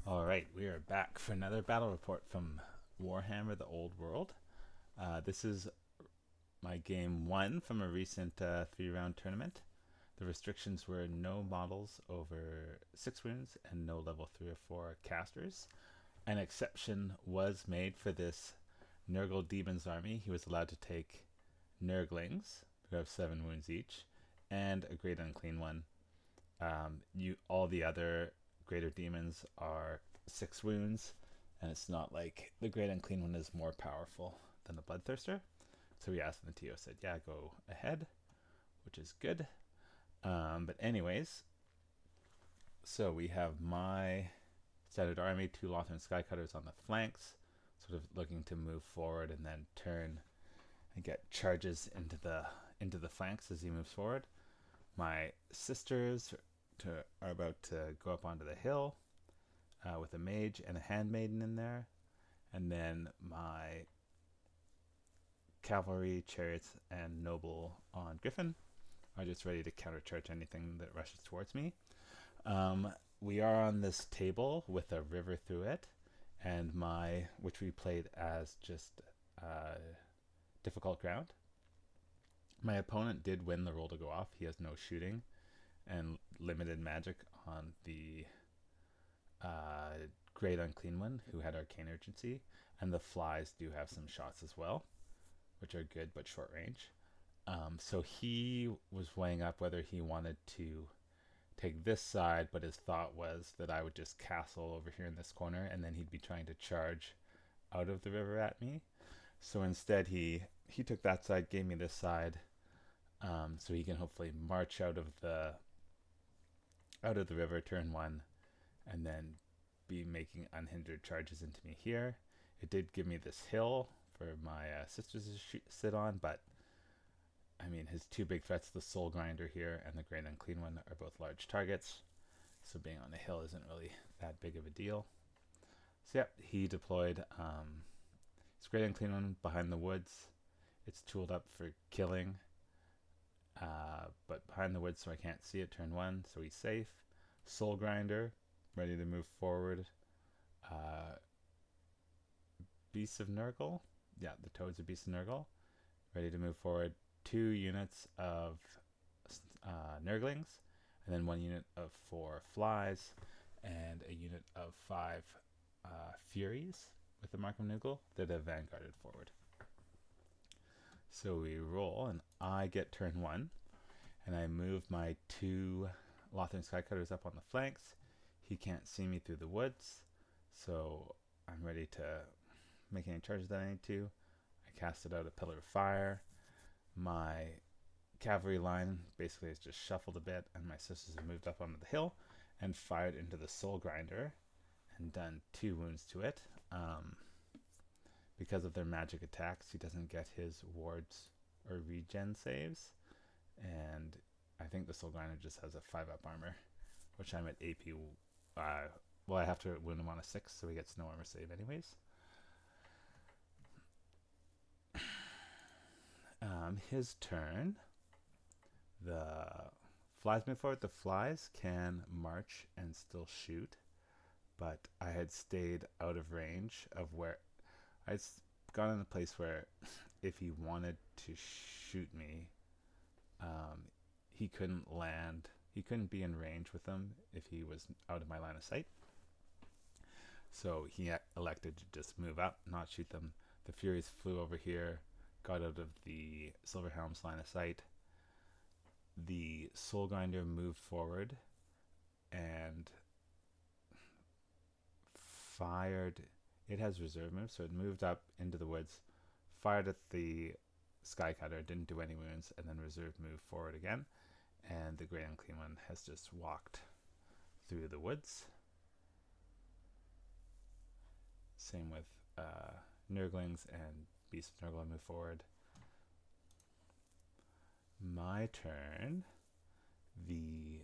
All right, we are back for another battle report from Warhammer: The Old World. This is my game one from a recent three-round tournament. The restrictions were no models over 6 wounds and no level 3 or 4 casters. An exception was made for this Nurgle Demon's army. He was allowed to take Nurglings, who have 7 wounds each, and a Great Unclean One. All the other greater demons are 6 wounds, and it's not like the Great Unclean One is more powerful than the Bloodthirster. So we asked, and the TO said, "Yeah, go ahead," which is good. But anyways, so we have my standard army, 2 Lothran Skycutters on the flanks, sort of looking to move forward and then turn and get charges into the flanks as he moves forward. My sisters are about to go up onto the hill with a mage and a handmaiden in there, and then my cavalry, chariots, and noble on Griffin are just ready to countercharge anything that rushes towards me. We are on this table with a river through it, and which we played as just difficult ground. My opponent did win the roll to go off. He has no shooting and limited magic on the Great Unclean One, who had Arcane Urgency, and the flies do have some shots as well, which are good but short range. So he was weighing up whether he wanted to take this side, but his thought was that I would just castle over here in this corner, and then he'd be trying to charge out of the river at me. So instead, he took that side, gave me this side, so he can hopefully march out of the river turn one, and then be making unhindered charges into me here. It did give me this hill for my sisters to sit on, but I mean, his 2 big threats, the Soul Grinder here and the Great Unclean One, are both large targets, so being on a hill isn't really that big of a deal. So yeah, he deployed his Great Unclean One behind the woods. It's tooled up for killing, but behind the woods so I can't see it turn one, so he's safe. Soul Grinder, ready to move forward. Uh, Beasts of Nurgle, yeah, the Toads of Beasts of Nurgle, ready to move forward. 2 units of Nurglings, and then 1 unit of 4 flies, and a unit of 5 Furies with the Markham Nurgle that have vanguarded forward. So we roll, and I get turn one, and I move my 2 Lothran Skycutters up on the flanks. He can't see me through the woods, so I'm ready to make any charges that I need to. I casted out a Pillar of Fire. My cavalry line basically has just shuffled a bit, and my sisters have moved up onto the hill and fired into the Soul Grinder and done 2 wounds to it. Because of their magic attacks, he doesn't get his wards or regen saves, and I think the Soul Grinder just has a 5-up armor, which I'm at AP. Well, I have to wound him on a 6, so he gets no armor save anyways. His turn. The flies move forward. The flies can march and still shoot, but I had stayed out of range of where I'd gone in a place where if he wanted to shoot me, he couldn't land. He couldn't be in range with them if he was out of my line of sight. So he elected to just move up, not shoot them. The Furies flew over here, got out of the Silverhelm's line of sight. The Soul Grinder moved forward and fired. It has reserve moves, so it moved up into the woods, fired at the Skycutter, didn't do any wounds, and then reserve moved forward again. And the Great Unclean One has just walked through the woods. Same with Nurglings and Beasts of Nurgle move forward. My turn. The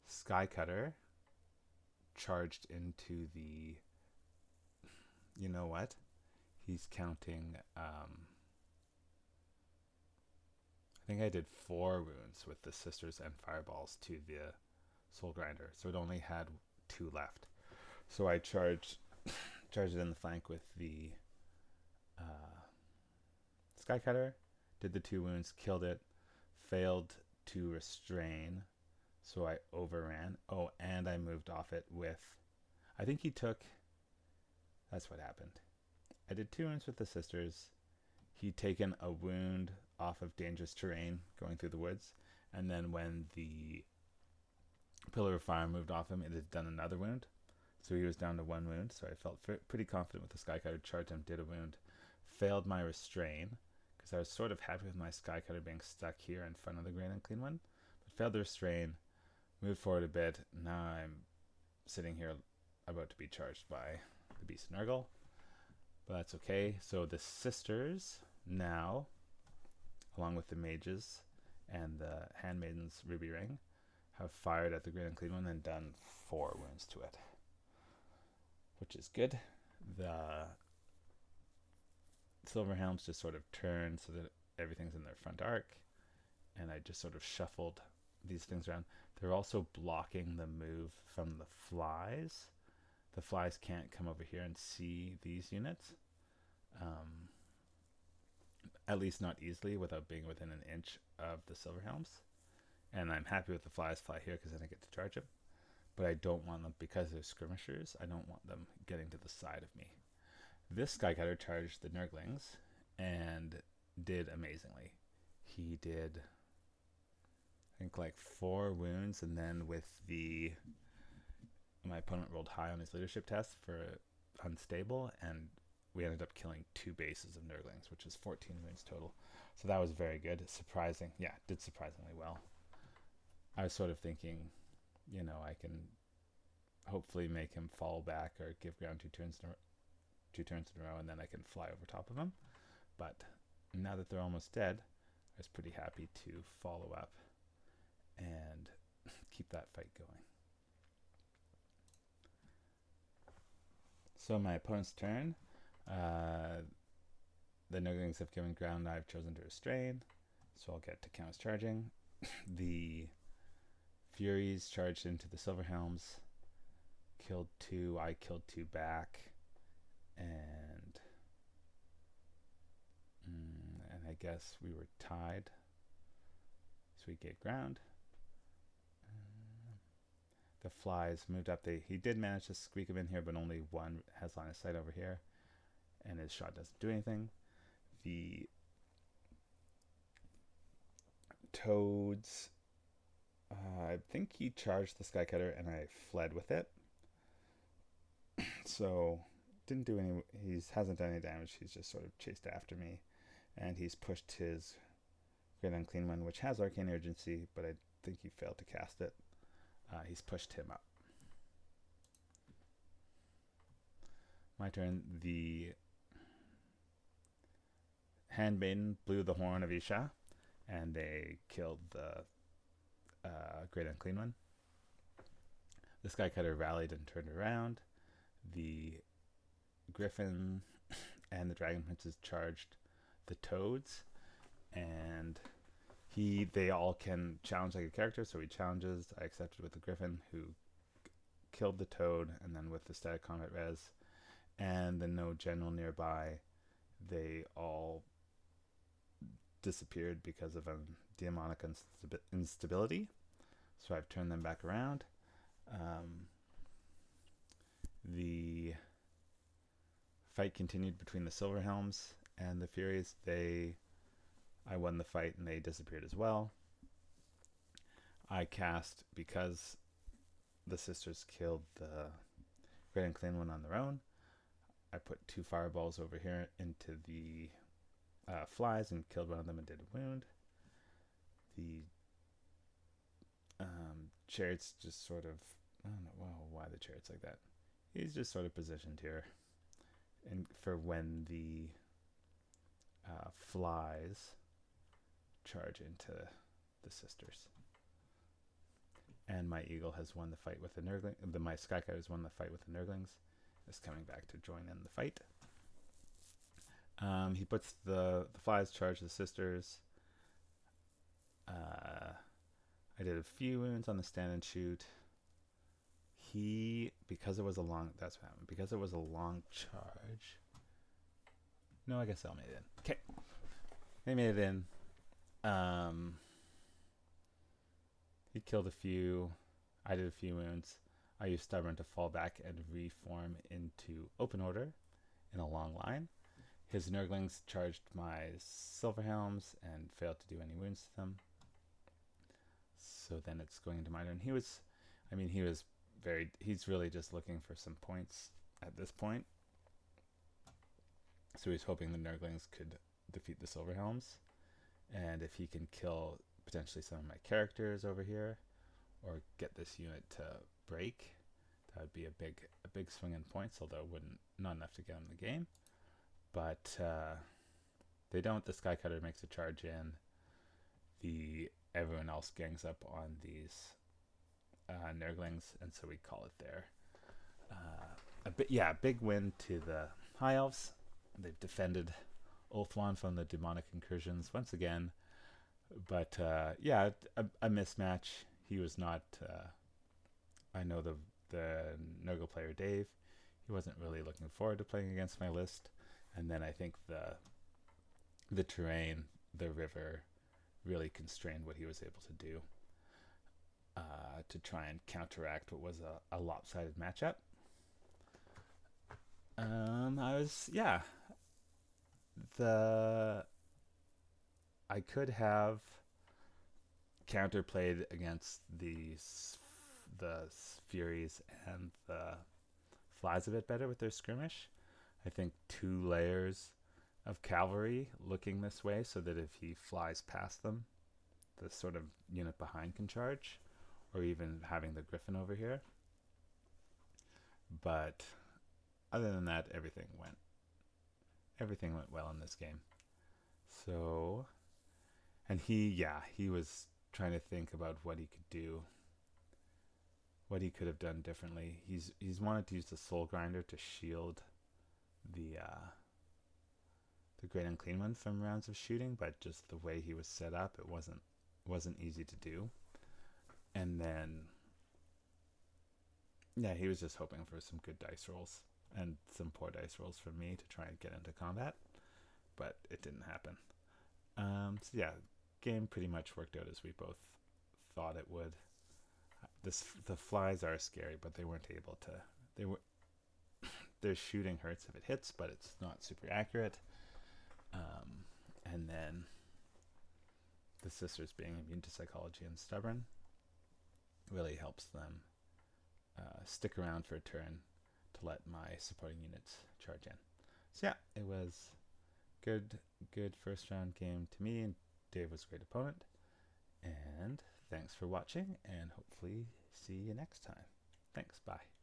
Skycutter charged into the. You know what? He's counting. I think I did 4 wounds with the sisters and fireballs to the Soul Grinder, so it only had 2 left. So I charged it in the flank with the Sky Cutter, did the 2 wounds, killed it, failed to restrain, so I overran. Oh, and I moved off it with, I think he took, that's what happened. I did 2 wounds with the sisters. He'd taken a wound off of dangerous terrain going through the woods, and then when the Pillar of Fire moved off him, it had done another wound. So he was down to 1 wound, so I felt pretty confident with the Sky Cutter. Charged him, did a wound, failed my restrain, because I was sort of happy with my Sky Cutter being stuck here in front of the Great Unclean One, but failed the restrain, moved forward a bit. Now I'm sitting here about to be charged by the Beast Nurgle, but that's okay. So the sisters now, along with the mages and the handmaiden's ruby ring, have fired at the Great Unclean One and done 4 wounds to it, which is good. The Silver Helms just sort of turn so that everything's in their front arc, and I just sort of shuffled these things around. They're also blocking the move from the flies. The flies can't come over here and see these units, at least not easily without being within an inch of the Silver Helms. And I'm happy with the flies fly here because then I get to charge them. But I don't want them, because they're skirmishers, I don't want them getting to the side of me. This Sky Cutter charged the Nurglings and did amazingly. He did, I think, like 4 wounds, and then with my opponent rolled high on his leadership test for unstable, and we ended up killing 2 bases of Nurglings, which is 14 wounds total. So that was very good. Surprising. Yeah, did surprisingly well. I was sort of thinking, I can hopefully make him fall back or give ground 2 turns in a row, and then I can fly over top of him. But now that they're almost dead, I was pretty happy to follow up and keep that fight going. So my opponent's turn. The Nurglings have given ground. I've chosen to restrain, so I'll get to counter charging. The Furies charged into the Silver Helms, killed 2. I killed 2 back, and I guess we were tied, so we get ground. The flies moved up. He did manage to squeak him in here, but only 1 has line of sight over here, and his shot doesn't do anything. The toads, I think he charged the Sky Cutter and I fled with it. So didn't do any, he hasn't done any damage. He's just sort of chased after me, and he's pushed his Great Unclean One, which has Arcane Urgency, but I think he failed to cast it. He's pushed him up. My turn. The Handmaiden blew the horn of Isha, and they killed the Great Unclean One. The Sky Cutter rallied and turned around. The Griffin and the Dragon Princes charged the Toads, and they all can challenge like a character, so he challenges. I accepted with the Griffin, who killed the Toad, and then with the static combat res and the no general nearby, they all disappeared because of a demonic instability. So I've turned them back around. The fight continued between the Silver Helms and the Furies. I won the fight and they disappeared as well. I cast, because the sisters killed the Great Unclean One on their own, I put 2 fireballs over here into the flies and killed one of them and did a wound. The Chariot's just sort of, I don't know why the Chariot's like that. He's just sort of positioned here, and for when the flies charge into the sisters. And my Eagle has won the fight with the Nurgling. My Sky Cutter has won the fight with the Nurglings. Is coming back to join in the fight. He puts the flies charge the sisters. I did a few wounds on the stand and shoot. because it was a long, that's what happened. Because it was a long charge. No, I guess they all made it in. Okay. They made it in. He killed a few. I did a few wounds. I used Stubborn to fall back and reform into open order in a long line. His Nurglings charged my Silver Helms and failed to do any wounds to them. So then it's going into my turn. He's really just looking for some points at this point. So he's hoping the Nurglings could defeat the Silver Helms. And if he can kill potentially some of my characters over here, or get this unit to break, that would be a big swing in points, although not enough to get him the game. But they don't. The Skycutter makes a charge in. Everyone else gangs up on these Nurglings, and so we call it there. Big win to the High Elves. They've defended Ulthuan from the demonic incursions once again. But a mismatch. He was not. I know the Nurgle player Dave. He wasn't really looking forward to playing against my list. And then I think the terrain, the river, really constrained what he was able to do to try and counteract what was a lopsided matchup. I could have counterplayed against the Furies and the Flies a bit better with their skirmish. I think 2 layers of cavalry looking this way so that if he flies past them, the sort of unit behind can charge, or even having the Griffin over here. But other than that, everything went well in this game. So, and he was trying to think about what he could do, what he could have done differently. He's wanted to use the Soul Grinder to shield the Great Unclean One from rounds of shooting, but just the way he was set up, it wasn't easy to do. And then he was just hoping for some good dice rolls and some poor dice rolls from me to try and get into combat, but it didn't happen. Game pretty much worked out as we both thought it would. The flies are scary, but they weren't able to. Their shooting hurts if it hits, but it's not super accurate. And then the sisters being immune to psychology and stubborn really helps them stick around for a turn to let my supporting units charge in. So it was good first round game to me, and Dave was a great opponent. And thanks for watching, and hopefully see you next time. Thanks, bye.